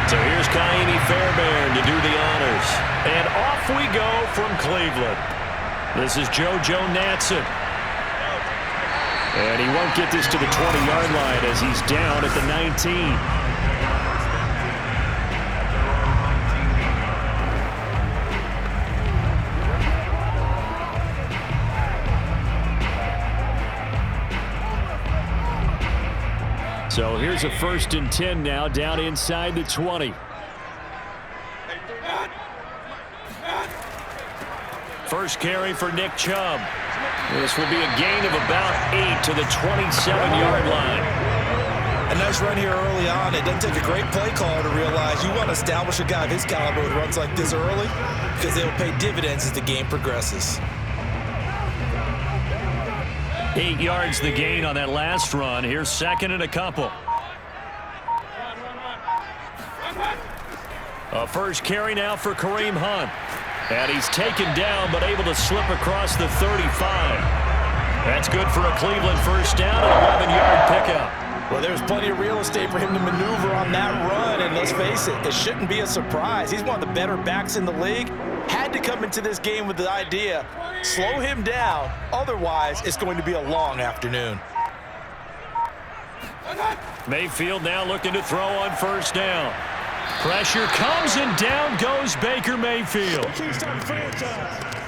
So here's Kaimi Fairbairn to do the honors. And off we go from Cleveland. This is JoJo Natson. And he won't get this to the 20-yard line as he's down at the 19. So here's a 1st and 10 now, down inside the 20. First carry for Nick Chubb. This will be a gain of about 8 to the 27-yard line. A nice run here early on. It doesn't take a great play caller to realize you want to establish a guy of his caliber with runs like this early because they will pay dividends as the game progresses. 8 yards the gain on that last run. Here's 2nd and a couple. A first carry now for Kareem Hunt. And he's taken down but able to slip across the 35. That's good for a Cleveland first down and 11-yard pickup. Well, there's plenty of real estate for him to maneuver on that run. And let's face it, it shouldn't be a surprise. He's one of the better backs in the league. Had to come into this game with the idea, slow him down. Otherwise, it's going to be a long afternoon. Mayfield now looking to throw on first down. Pressure comes and down goes Baker Mayfield.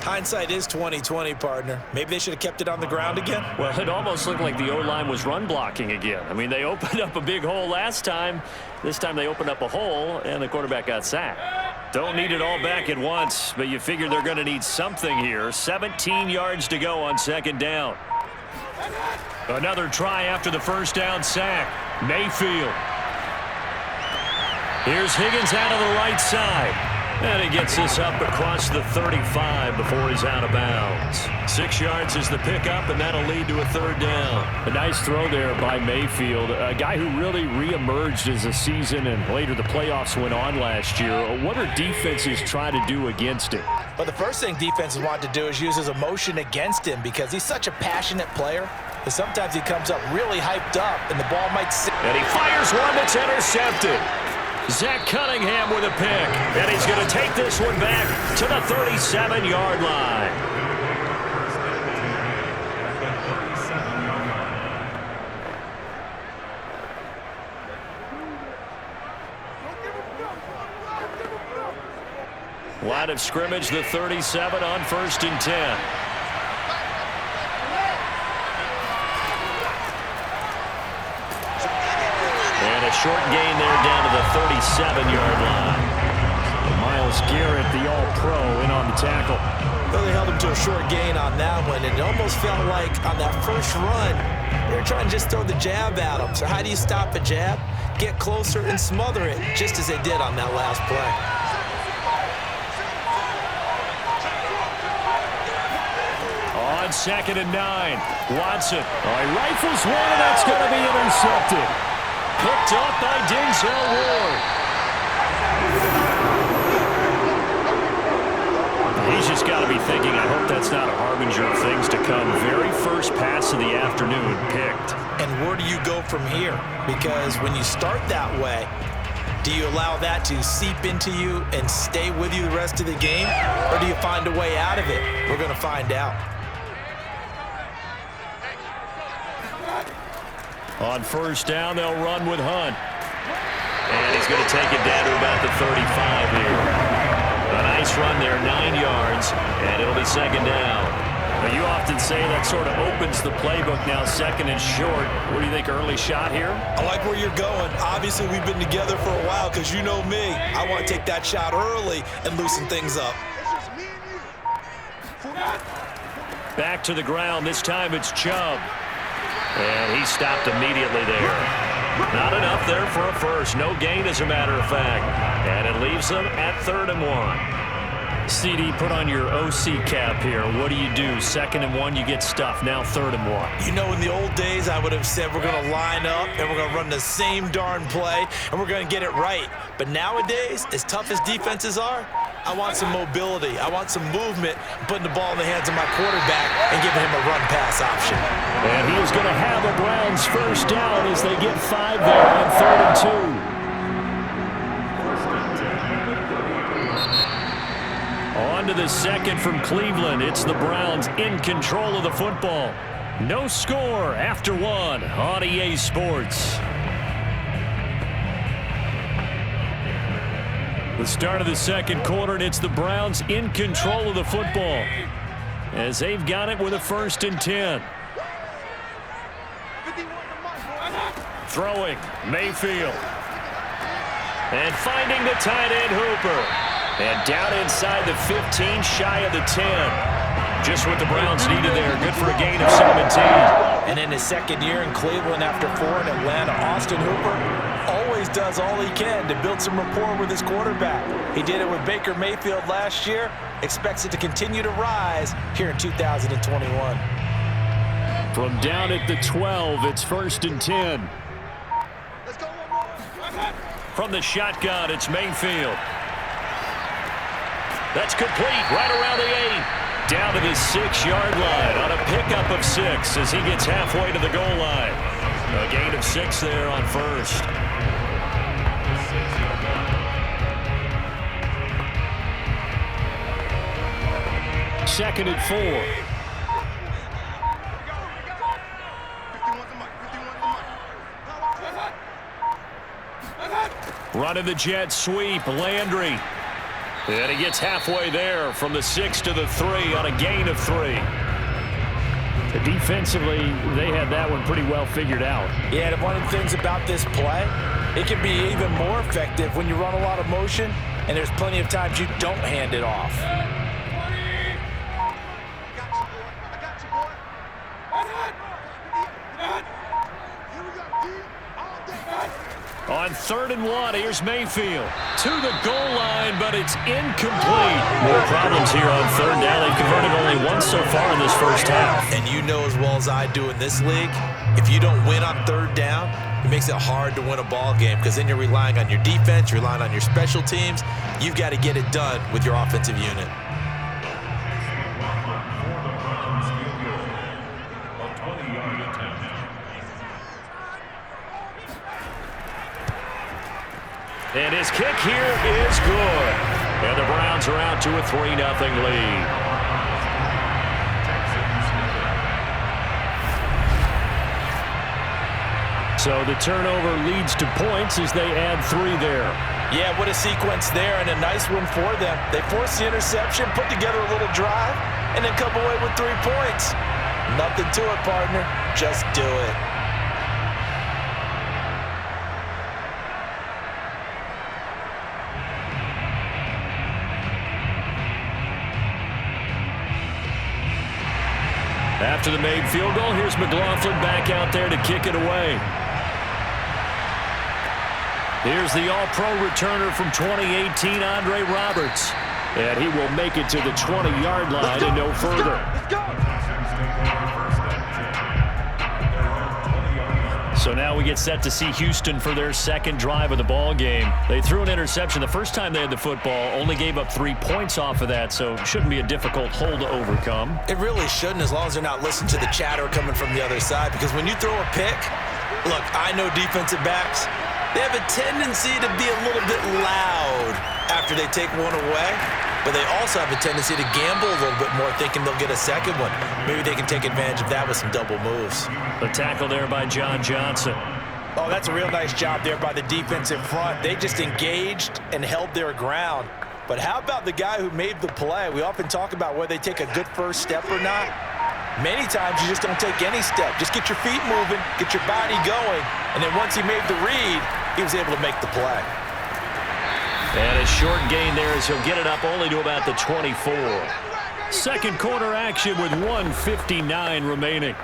Hindsight is 20/20, partner. Maybe they should have kept it on the ground again. Well, it almost looked like the O-line was run blocking again. I mean, they opened up a big hole last time. This time they opened up a hole, and the quarterback got sacked. Don't need it all back at once, but you figure they're going to need something here. 17 yards to go on 2nd down. Another try after the first down sack. Mayfield. Here's Higgins out of the right side. And he gets this up across the 35 before he's out of bounds. 6 yards is the pickup, and that'll lead to a 3rd down. A nice throw there by Mayfield, a guy who really reemerged as the season and later the playoffs went on last year. What are defenses trying to do against him? But the first thing defenses want to do is use his emotion against him because he's such a passionate player. And sometimes he comes up really hyped up, and the ball might sit. And he fires one that's intercepted. Zach Cunningham with a pick, and he's going to take this one back to the 37-yard line. Line of scrimmage, the 37 on 1st and 10. Short gain there down to the 37-yard line. Myles Garrett, the All-Pro, in on the tackle. Well, they held him to a short gain on that one, and it almost felt like on that first run, they were trying to just throw the jab at him. So how do you stop a jab? Get closer and smother it, just as they did on that last play. On 2nd and 9, Watson. He rifles one, and that's going to be intercepted. Picked up by Denzel Ward. He's just got to be thinking, I hope that's not a harbinger of things to come. Very first pass of the afternoon picked. And where do you go from here? Because when you start that way, do you allow that to seep into you and stay with you the rest of the game? Or do you find a way out of it? We're going to find out. On first down, they'll run with Hunt. And he's going to take it down to about the 35 here. A nice run there, 9 yards, and it'll be 2nd down. Now, you often say that sort of opens the playbook now, 2nd and short. What do you think, early shot here? I like where you're going. Obviously, we've been together for a while because you know me. I want to take that shot early and loosen things up. Back to the ground. This time it's Chubb. And he stopped immediately there. Not enough there for a first. No gain, as a matter of fact. And it leaves them at 3rd and 1. CD, put on your OC cap here. What do you do? 2nd and 1, you get stuffed. Now 3rd and 1. You know, in the old days, I would have said we're going to line up and we're going to run the same darn play and we're going to get it right. But nowadays, as tough as defenses are, I want some mobility. I want some movement, putting the ball in the hands of my quarterback and giving him a run-pass option. And he is going to have the Browns first down as they get 5 there on 3rd and 2. second from Cleveland. It's the Browns in control of the football. No score after one on EA Sports. The start of the second quarter, and it's the Browns in control of the football as they've got it with a 1st and 10. Throwing, Mayfield. And finding the tight end, Hooper. And down inside the 15, shy of the 10. Just what the Browns needed there. Good for a gain of 17. And in his second year in Cleveland after 4 in Atlanta, Austin Hooper always does all he can to build some rapport with his quarterback. He did it with Baker Mayfield last year. Expects it to continue to rise here in 2021. From down at the 12, it's 1st and 10. From the shotgun, it's Mayfield. That's complete right around the 8. Down to the 6-yard line on a pickup of 6 as he gets halfway to the goal line. A gain of 6 there on 1st. Second and 4. Running the jet sweep, Landry. And he gets halfway there from the 6 to the 3 on a gain of 3. Defensively, they had that one pretty well figured out. Yeah, and one of the things about this play, it can be even more effective when you run a lot of motion, and there's plenty of times you don't hand it off. On 3rd and 1, here's Mayfield to the goal line, but it's incomplete. More problems here on 3rd down. They've converted only once so far in this first half. And you know as well as I do in this league, if you don't win on 3rd down, it makes it hard to win a ball game because then you're relying on your defense, you're relying on your special teams. You've got to get it done with your offensive unit. And his kick here is good. And the Browns are out to a 3-0 lead. So the turnover leads to points as they add 3 there. Yeah, what a sequence there, and a nice one for them. They forced the interception, put together a little drive, and then come away with 3 points. Nothing to it, partner. Just do it. After the made field goal, here's McLaughlin back out there to kick it away. Here's the all-pro returner from 2018, Andre Roberts. And he will make it to the 20-yard line and no further. Let's go. So now we get set to see Houston for their second drive of the ball game. They threw an interception the first time they had the football, only gave up 3 points off of that, so shouldn't be a difficult hole to overcome. It really shouldn't, as long as they're not listening to the chatter coming from the other side, because when you throw a pick, look, I know defensive backs, they have a tendency to be a little bit loud after they take one away, but they also have a tendency to gamble a little bit more, thinking they'll get a second one. Maybe they can take advantage of that with some double moves. The tackle there by John Johnson. Oh, that's a real nice job there by the defensive front. They just engaged and held their ground. But how about the guy who made the play? We often talk about whether they take a good first step or not. Many times you just don't take any step. Just get your feet moving, get your body going, and then once he made the read, he was able to make the play. And a short gain there as he'll get it up only to about the 24. Second quarter action with 1:59 remaining.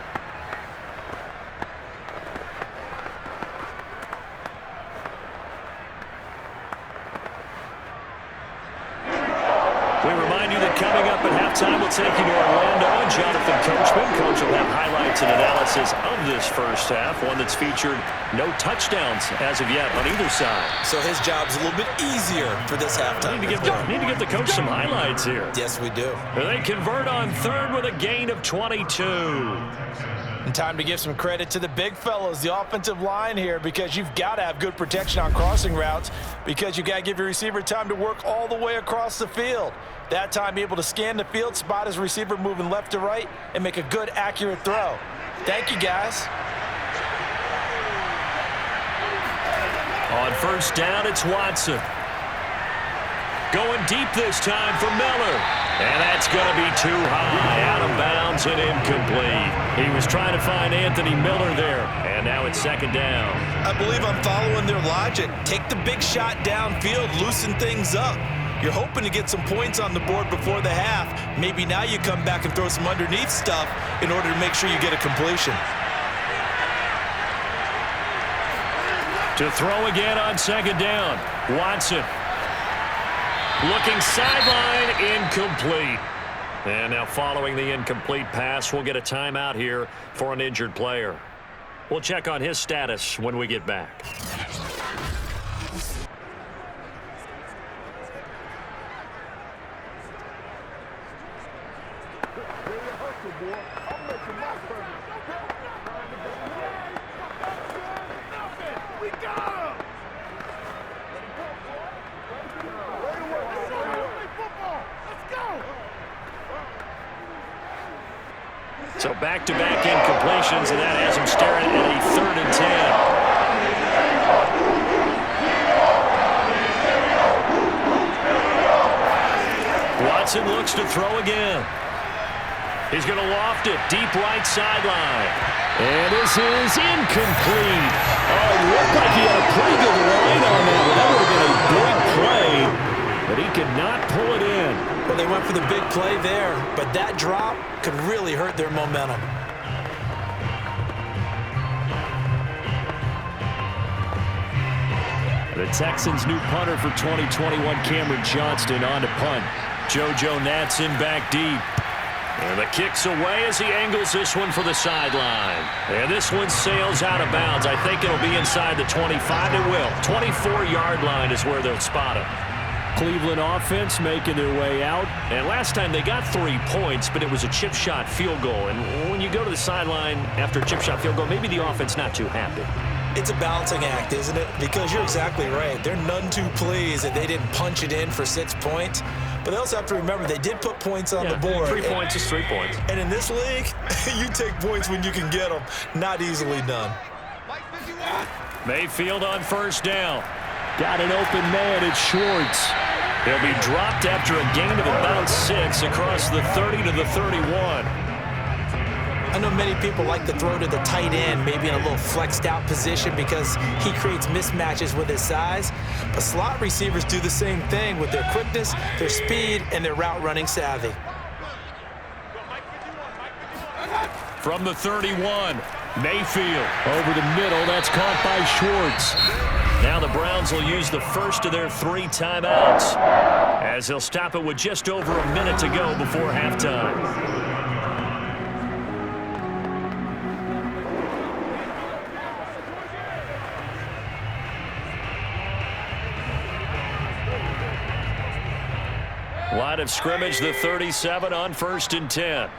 We remind you that coming up at halftime, we'll take you to Orlando and Jonathan Coachman. Coach will have highlights and analysis of this first half, one that's featured no touchdowns as of yet on either side. So his job's a little bit easier for this halftime. Need to give the coach some highlights here. Yes, we do. They convert on third with a gain of 22. And time to give some credit to the big fellas, the offensive line here, because you've got to have good protection on crossing routes because you've got to give your receiver time to work all the way across the field. That time, be able to scan the field, spot his receiver moving left to right, and make a good, accurate throw. Thank you, guys. On first down, it's Watson. Going deep this time for Miller. And that's going to be too high, out of bounds and incomplete. He was trying to find Anthony Miller there, and now it's second down. I believe I'm following their logic. Take the big shot downfield, loosen things up. You're hoping to get some points on the board before the half. Maybe now you come back and throw some underneath stuff in order to make sure you get a completion. To throw again on second down, Watson. Looking sideline, incomplete. And now following the incomplete pass, we'll get a timeout here for an injured player. We'll check on his status when we get back. So back-to-back incompletions, and that has him staring at a 3rd and 10. Watson looks to throw again. He's going to loft it deep right sideline. And this is incomplete. Oh, it looked like he had a pretty good line on that one. That would have been a big play, but he could not pull it in. Well, they went for the big play there, but that drop could really hurt their momentum. The Texans' new punter for 2021, Cameron Johnston, on to punt. JoJo Natson back deep. And the kick's away as he angles this one for the sideline. And this one sails out of bounds. I think it'll be inside the 25. It will. 24-yard line is where they'll spot him. Cleveland offense making their way out. And last time they got 3 points, but it was a chip shot field goal. And when you go to the sideline after a chip shot field goal, maybe the offense not too happy. It's a balancing act, isn't it? Because you're exactly right. They're none too pleased that they didn't punch it in for 6 points. But they also have to remember they did put points on the board. 3 points is 3 points. And in this league, you take points when you can get them. Not easily done. Mayfield on first down. Got an open man. It's Schwartz. He'll be dropped after a gain of about 6 across the 30 to the 31. I know many people like to throw to the tight end, maybe in a little flexed out position because he creates mismatches with his size. But slot receivers do the same thing with their quickness, their speed, and their route running savvy. From the 31, Mayfield over the middle. That's caught by Schwartz. Now the Browns will use the first of their 3 timeouts as they'll stop it with just over a minute to go before halftime. Line of scrimmage, the 37 on 1st and 10.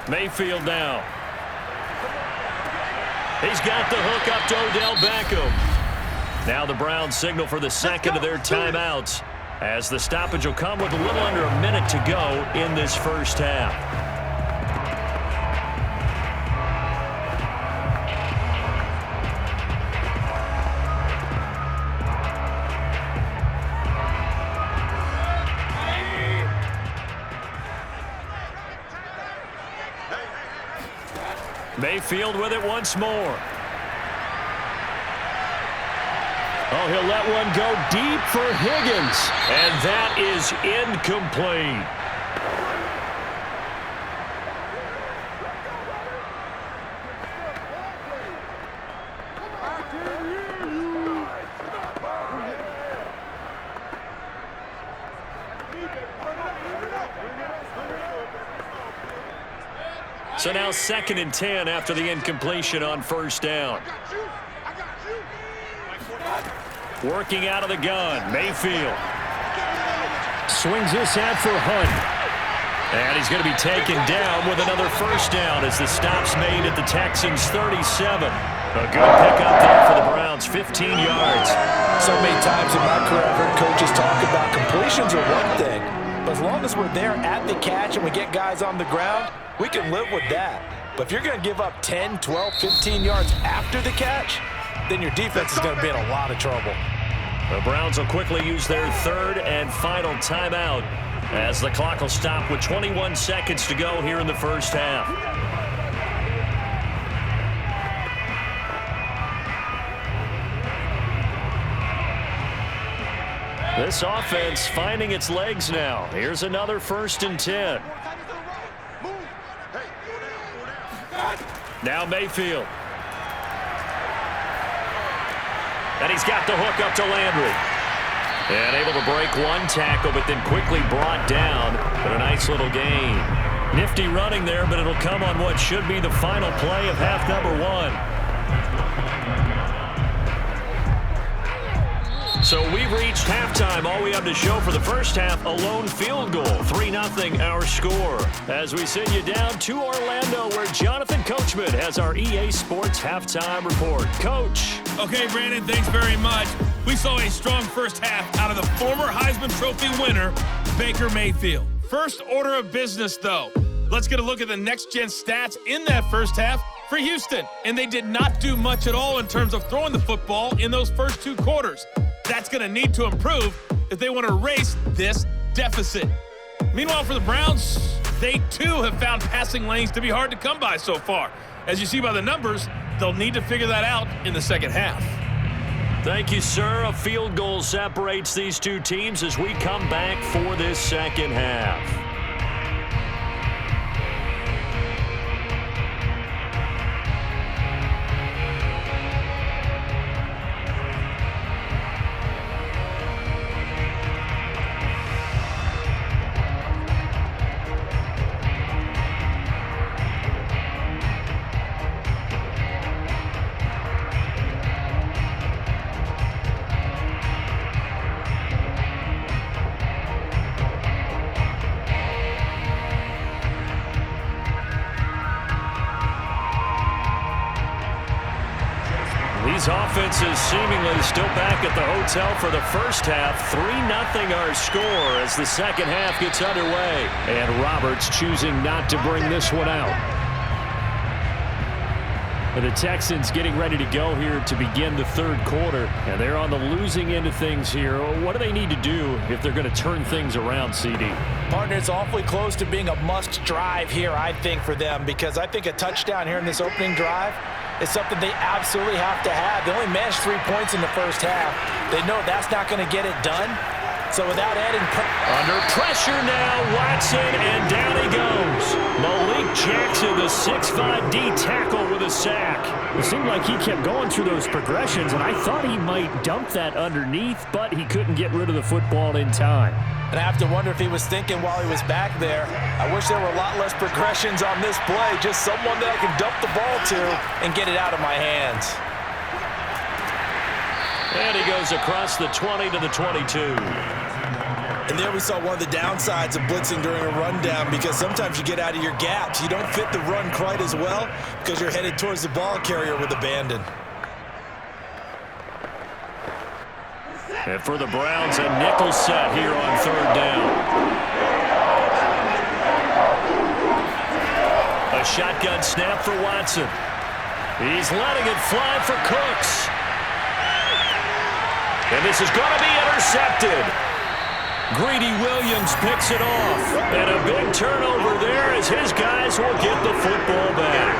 Mayfield now. He's got the hook up to Odell Beckham. Now the Browns signal for the second of their timeouts as the stoppage will come with a little under a minute to go in this first half. Mayfield with it once more. Oh, he'll let one go deep for Higgins. And that is incomplete. So now 2nd and 10 after the incompletion on first down. Working out of the gun, Mayfield. Swings this out for Hunt. And he's going to be taken down with another first down as the stop's made at the Texans 37. A good pickup there for the Browns, 15 yards. So many times in my career I've heard coaches talk about completions are one thing, but as long as we're there at the catch and we get guys on the ground, we can live with that. But if you're going to give up 10, 12, 15 yards after the catch, then your defense is going to be in a lot of trouble. The Browns will quickly use their third and final timeout as the clock will stop with 21 seconds to go here in the first half. This offense finding its legs now. Here's another 1st and 10. Now Mayfield. And he's got the hook up to Landry. And able to break one tackle, but then quickly brought down. But a nice little gain. Nifty running there, but it'll come on what should be the final play of half number 1. So we've reached halftime. All we have to show for the first half, a lone field goal. 3-0 our score. As we send you down to Orlando, where Jonathan Coachman has our EA Sports halftime report. Coach. Okay, Brandon, thanks very much. We saw a strong first half out of the former Heisman Trophy winner, Baker Mayfield. First order of business, though. Let's get a look at the next-gen stats in that first half for Houston. And they did not do much at all in terms of throwing the football in those first 2 quarters. That's going to need to improve if they want to erase this deficit. Meanwhile, for the Browns, they too have found passing lanes to be hard to come by so far. As you see by the numbers, they'll need to figure that out in the second half. Thank you, sir. A field goal separates these two teams as we come back for this second half. These offenses seemingly still back at the hotel for the first half. 3-0 our score as the second half gets underway. And Roberts choosing not to bring this one out. And the Texans getting ready to go here to begin the third quarter. And they're on the losing end of things here. What do they need to do if they're going to turn things around, CD? Partner, it's awfully close to being a must drive here, I think, for them, because I think a touchdown here in this opening drive is something they absolutely have to have. They only managed 3 points in the first half. They know that's not going to get it done. So without adding... Under pressure now, Watson, and down he goes. Malik Jackson, the 6'5" D tackle with a sack. It seemed like he kept going through those progressions, and I thought he might dump that underneath, but he couldn't get rid of the football in time. And I have to wonder if he was thinking while he was back there, I wish there were a lot less progressions on this play, just someone that I can dump the ball to and get it out of my hands. And he goes across the 20 to the 22. And there we saw one of the downsides of blitzing during a rundown, because sometimes you get out of your gaps. You don't fit the run quite as well because you're headed towards the ball carrier with abandon. And for the Browns, a nickel set here on third down. A shotgun snap for Watson. He's letting it fly for Cooks. And this is going to be intercepted. Greedy Williams picks it off. And a big turnover there as his guys will get the football back.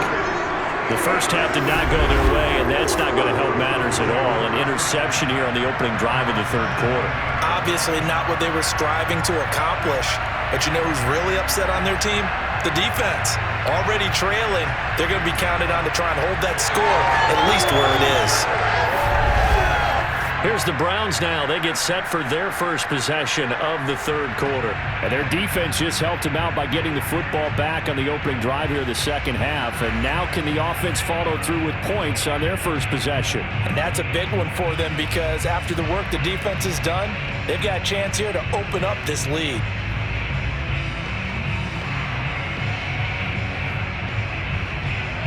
The first half did not go their way, and that's not going to help matters at all. An interception here on the opening drive of the third quarter. Obviously not what they were striving to accomplish. But you know who's really upset on their team? The defense. Already trailing. They're going to be counted on to try and hold that score at least where it is. Here's the Browns now. They get set for their first possession of the third quarter. And their defense just helped them out by getting the football back on the opening drive here of the second half. And now can the offense follow through with points on their first possession? And that's a big one for them, because after the work the defense has done, they've got a chance here to open up this lead.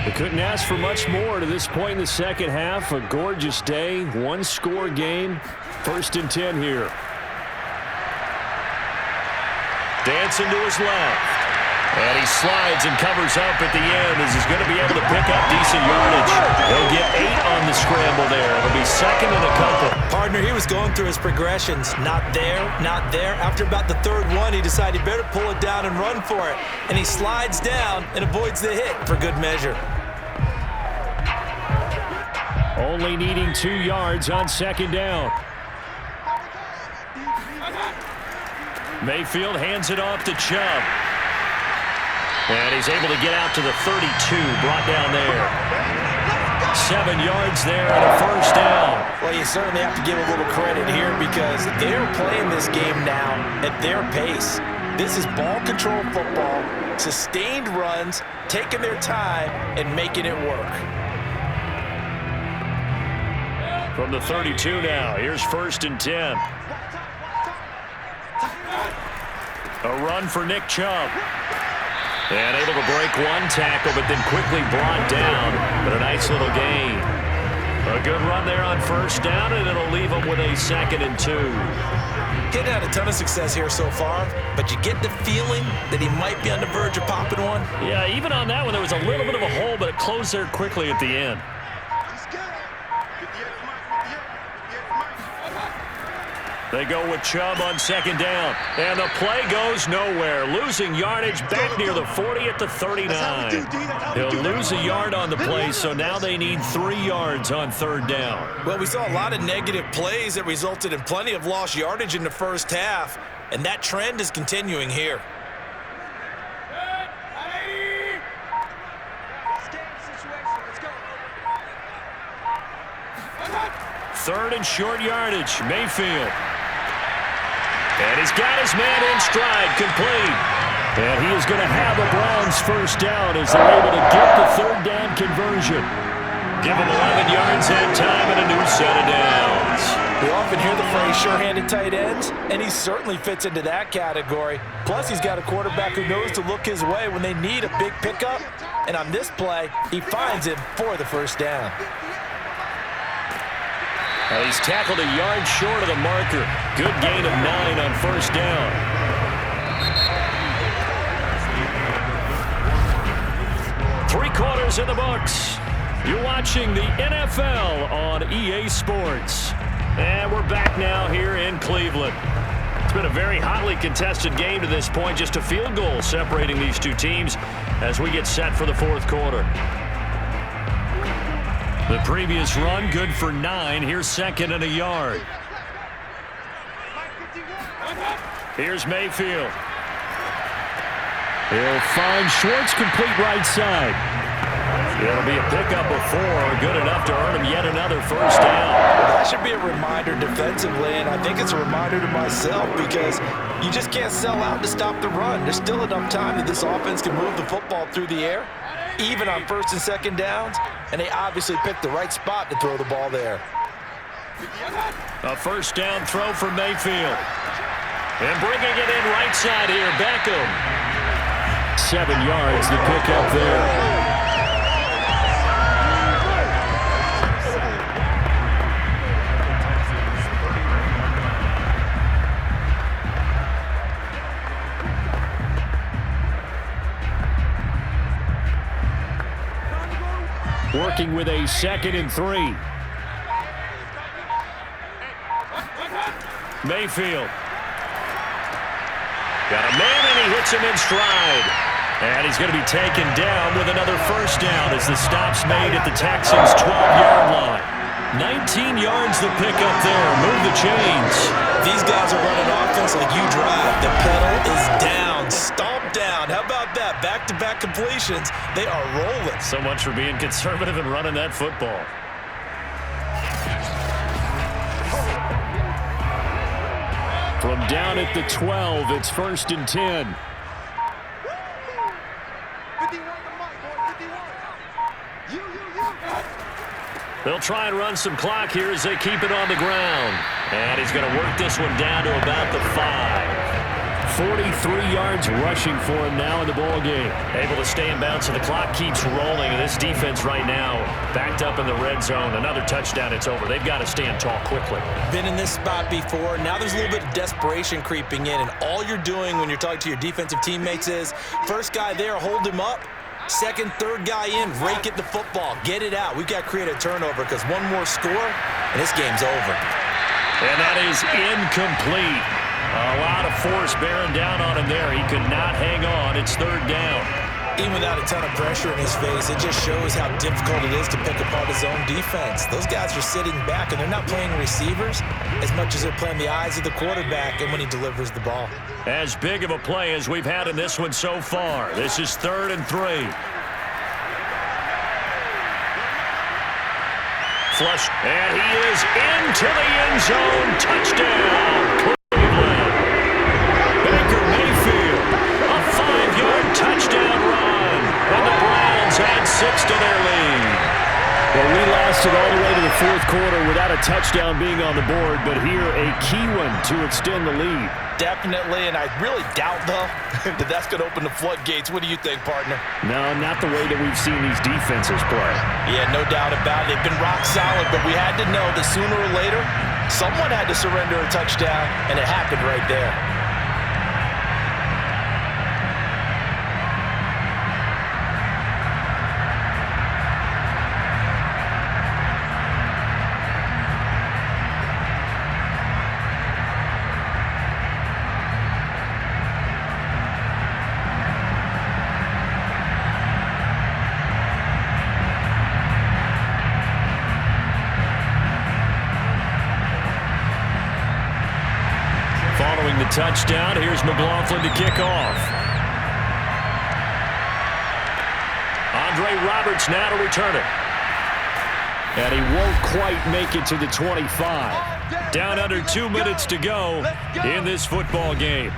They couldn't ask for much more to this point in the second half. A gorgeous day, one-score game. 1st and 10 here. Dancing to his left. And he slides and covers up at the end as he's going to be able to pick up decent yardage. He'll get 8 on the scramble there. It'll be 2nd and a couple. Partner, he was going through his progressions. Not there, not there. After about the 3rd one, he decided he better pull it down and run for it. And he slides down and avoids the hit for good measure. Only needing 2 yards on 2nd down. Mayfield hands it off to Chubb. And he's able to get out to the 32, brought down there. 7 yards there and a 1st down. Well, you certainly have to give a little credit here because they're playing this game now at their pace. This is ball control football, sustained runs, taking their time, and making it work. From the 32 now, here's 1st and 10. A run for Nick Chubb. And able to break 1 tackle, but then quickly brought down. But a nice little gain. A good run there on 1st down, and it'll leave him with a 2nd and 2. Getting had a ton of success here so far, but you get the feeling that he might be on the verge of popping one. Yeah, even on that one, there was a little bit of a hole, but it closed there quickly at the end. They go with Chubb on 2nd down. And the play goes nowhere. Losing yardage back near the 40 at the 39. He'll lose a yard on the play, so now they need 3 yards on 3rd down. Well, we saw a lot of negative plays that resulted in plenty of lost yardage in the 1st half, and that trend is continuing here. Third and short yardage. Mayfield. And he's got his man in stride, complete. And he is going to have a Browns 1st down as they're able to get the 3rd down conversion. Give him 11 yards that time and a new set of downs. We often hear the phrase sure-handed tight ends, and he certainly fits into that category. Plus, he's got a quarterback who knows to look his way when they need a big pickup. And on this play, he finds him for the 1st down. He's tackled a yard short of the marker. Good gain of 9 on 1st down. Three quarters in the books. You're watching the NFL on EA Sports. And we're back now here in Cleveland. It's been a very hotly contested game to this point. Just a field goal separating these two teams as we get set for the 4th quarter. The previous run, good for 9. Here's 2nd and a yard. Here's Mayfield. He'll find Schwartz, complete right side. It'll be a pickup of 4, good enough to earn him yet another 1st down. That should be a reminder defensively, and I think it's a reminder to myself because you just can't sell out to stop the run. There's still enough time that this offense can move the football through the air, even on 1st and 2nd downs, and they obviously picked the right spot to throw the ball there. A 1st down throw for Mayfield. And bringing it in right side here, Beckham. 7 yards to pick up there. Working with a 2nd and 3. Mayfield. Got a man and he hits him in stride. And he's going to be taken down with another 1st down as the stop's made at the Texans' 12-yard line. 19 yards to pick up there. Move the chains. These guys are running offense like you drive. The pedal is down. Stomp down. How about that? Back-to-back completions. They are rolling. So much for being conservative and running that football. From down at the 12, it's 1st and 10. They'll try and run some clock here as they keep it on the ground. And he's going to work this one down to about the 5. 43 yards rushing for him now in the ball game. Able to stay in bounds, so the clock keeps rolling. And this defense right now backed up in the red zone. Another touchdown, it's over. They've got to stand tall quickly. Been in this spot before. Now there's a little bit of desperation creeping in, and all you're doing when you're talking to your defensive teammates is first guy there, hold him up. Second, third guy in, rake at the football. Get it out. We've got to create a turnover because one more score, and this game's over. And that is incomplete. A lot of force bearing down on him there. He could not hang on. It's third down. Even without a ton of pressure in his face, it just shows how difficult it is to pick apart his own defense. Those guys are sitting back, and they're not playing receivers as much as they're playing the eyes of the quarterback and when he delivers the ball. As big of a play as we've had in this one so far. This is 3rd and 3. Flush, and he is into the end zone. Touchdown, Cleveland. Baker Mayfield, a 5-yard touchdown run. And the Browns add 6 to their lead. Well, we lasted all the way to the 4th quarter without a touchdown being on the board, but here a key one to extend the lead. Definitely, and I really doubt, though, that that's going to open the floodgates. What do you think, partner? No, not the way that we've seen these defenses play. Yeah, no doubt about it. They've been rock solid, but we had to know that sooner or later, someone had to surrender a touchdown, and it happened right there. Following the touchdown, here's McLaughlin to kick off. Andre Roberts now to return it. And he won't quite make it to the 25. Down under 2 minutes to go in this football game.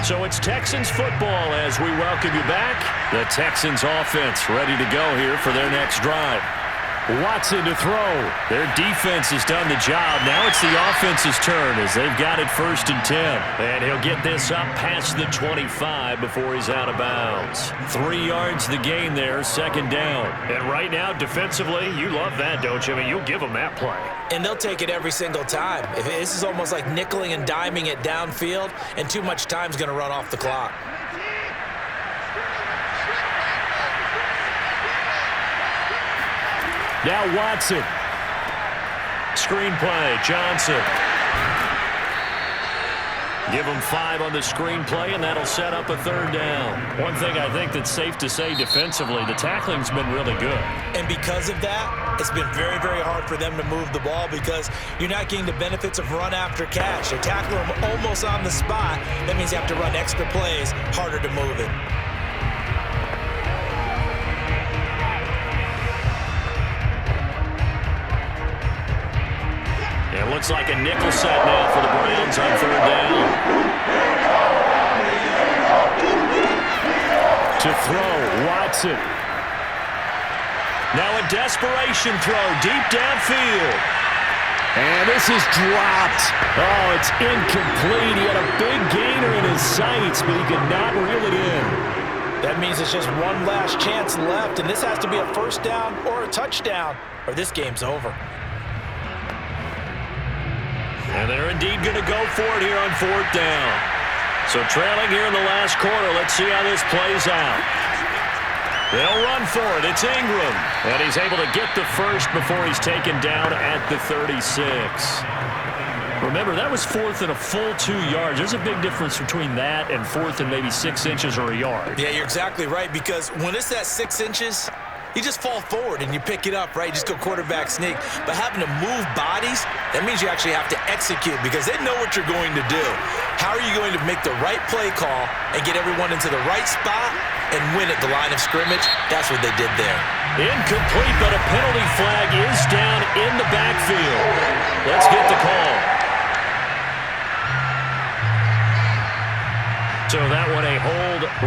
So it's Texans football as we welcome you back. The Texans offense ready to go here for their next drive. Watson to throw. Their defense has done the job. Now it's the offense's turn as they've got it 1st and 10. And he'll get this up past the 25 before he's out of bounds. 3 yards the gain there, 2nd down. And right now, defensively, you love that, don't you? I mean, you'll give them that play. And they'll take it every single time. This is almost like nickeling and diming it downfield, and too much time's going to run off the clock. Now Watson. Screenplay, Johnson. Give them 5 on the screenplay, and that'll set up a 3rd down. One thing I think that's safe to say defensively, the tackling's been really good. And because of that, it's been very, very hard for them to move the ball because you're not getting the benefits of run after catch. They tackle them almost on the spot. That means you have to run extra plays, harder to move it. It looks like a nickel set now for the Browns on 3rd down. To throw, Watson. Now a desperation throw deep downfield. And this is dropped. Oh, it's incomplete. He had a big gainer in his sights, but he could not reel it in. That means it's just one last chance left, and this has to be a 1st down or a touchdown, or this game's over. And they're indeed going to go for it here on 4th down. So trailing here in the last quarter, let's see how this plays out. They'll run for it. It's Ingram. And he's able to get the first before he's taken down at the 36. Remember, that was 4th and a full 2 yards. There's a big difference between that and 4th and maybe 6 inches or a yard. Yeah, you're exactly right, because when it's that 6 inches, you just fall forward and you pick it up, right? You just go quarterback sneak. But having to move bodies, that means you actually have to execute because they know what you're going to do. How are you going to make the right play call and get everyone into the right spot and win at the line of scrimmage? That's what they did there. Incomplete, but a penalty flag is down in the backfield. Let's get the call. So that one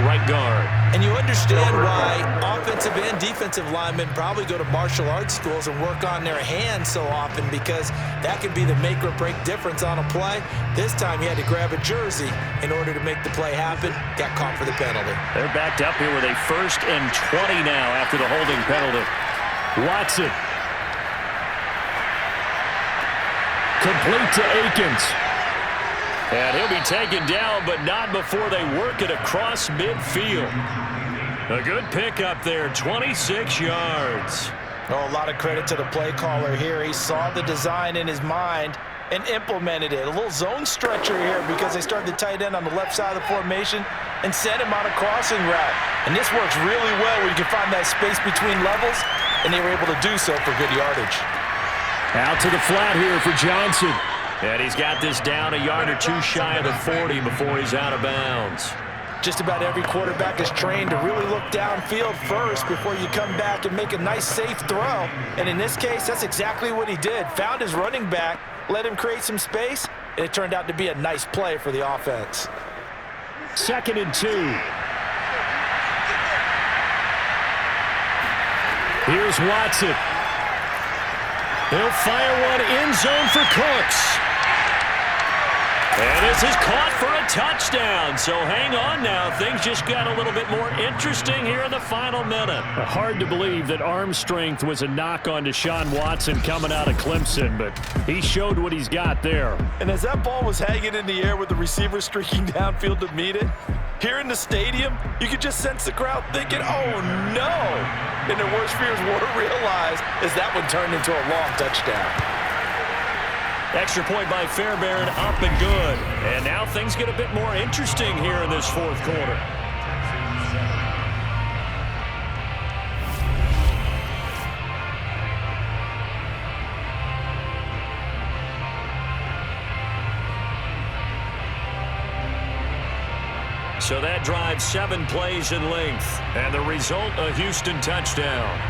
right guard. And you understand why offensive and defensive linemen probably go to martial arts schools and work on their hands so often, because that can be the make or break difference on a play. This time he had to grab a jersey in order to make the play happen. Got caught for the penalty. They're backed up here with a 1st and 20 now after the holding penalty. Watson. Complete to Akins. And he'll be taken down, but not before they work it across midfield. A good pickup there, 26 yards. Oh, a lot of credit to the play caller here. He saw the design in his mind and implemented it. A little zone stretcher here because they started the tight end on the left side of the formation and sent him on a crossing route. And this works really well where you can find that space between levels, and they were able to do so for good yardage. Out to the flat here for Johnson. And he's got this down a yard or two shy of the 40 before he's out of bounds. Just about every quarterback is trained to really look downfield first before you come back and make a nice, safe throw. And in this case, that's exactly what he did. Found his running back, let him create some space, and it turned out to be a nice play for the offense. 2nd and 2. Here's Watson. He'll fire one end zone for Cooks. And this is caught for a touchdown. So hang on now. Things just got a little bit more interesting here in the final minute. Hard to believe that arm strength was a knock on Deshaun Watson coming out of Clemson, but he showed what he's got there. And as that ball was hanging in the air with the receiver streaking downfield to meet it, here in the stadium, you could just sense the crowd thinking, oh no! And their worst fears were realized as that one turned into a long touchdown. Extra point by Fairbairn, up and good. And now things get a bit more interesting here in this 4th quarter. So that drive 7 plays in length. And the result, a Houston touchdown.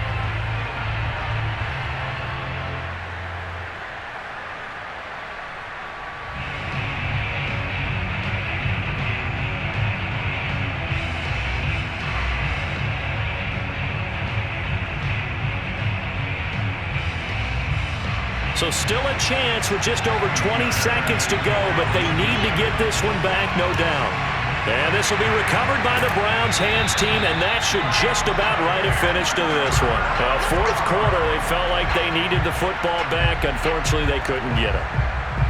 So still a chance with just over 20 seconds to go, but they need to get this one back, no doubt. And this will be recovered by the Browns hands team, and that should just about write a finish to this one. 4th quarter, they felt like they needed the football back. Unfortunately, they couldn't get it.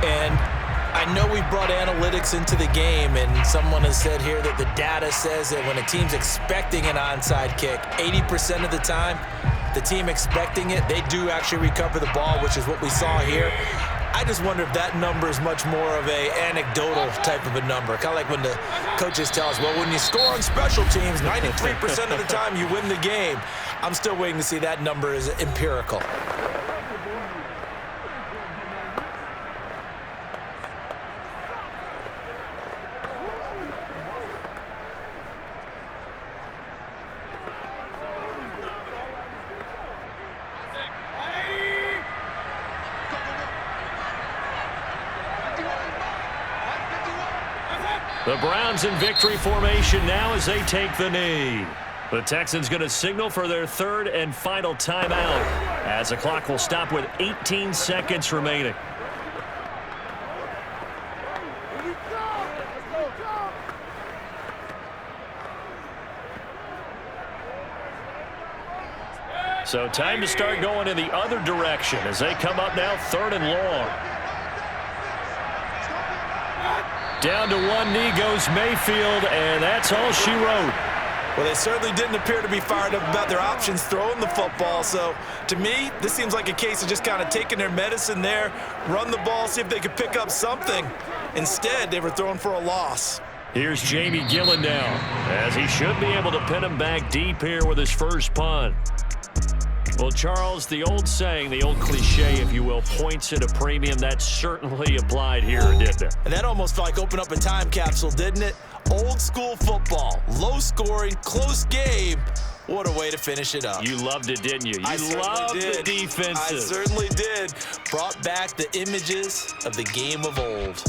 And I know we brought analytics into the game, and someone has said here that the data says that when a team's expecting an onside kick, 80% of the time, the team expecting it, they do actually recover the ball, which is what we saw here. I just wonder if that number is much more of a anecdotal type of a number. Kind of like when the coaches tell us, well, when you score on special teams, 93% of the time you win the game. I'm still waiting to see that number is empirical. The Browns in victory formation now as they take the knee. The Texans going to signal for their 3rd and final timeout as the clock will stop with 18 seconds remaining. So time to start going in the other direction as they come up now 3rd and long. Down to one knee goes Mayfield, and that's all she wrote. Well, they certainly didn't appear to be fired up about their options throwing the football. So, to me, this seems like a case of just kind of taking their medicine there, run the ball, see if they could pick up something. Instead, they were throwing for a loss. Here's Jamie Gillen now, as he should be able to pin him back deep here with his first punt. Well, Charles, the old saying, the old cliche, if you will, points at a premium. That certainly applied here, didn't it? And that almost felt like open up a time capsule, didn't it? Old school football, low scoring, close game. What a way to finish it up. You loved it, didn't you? I You loved did. the defenses. I certainly did. Brought back the images of the game of old.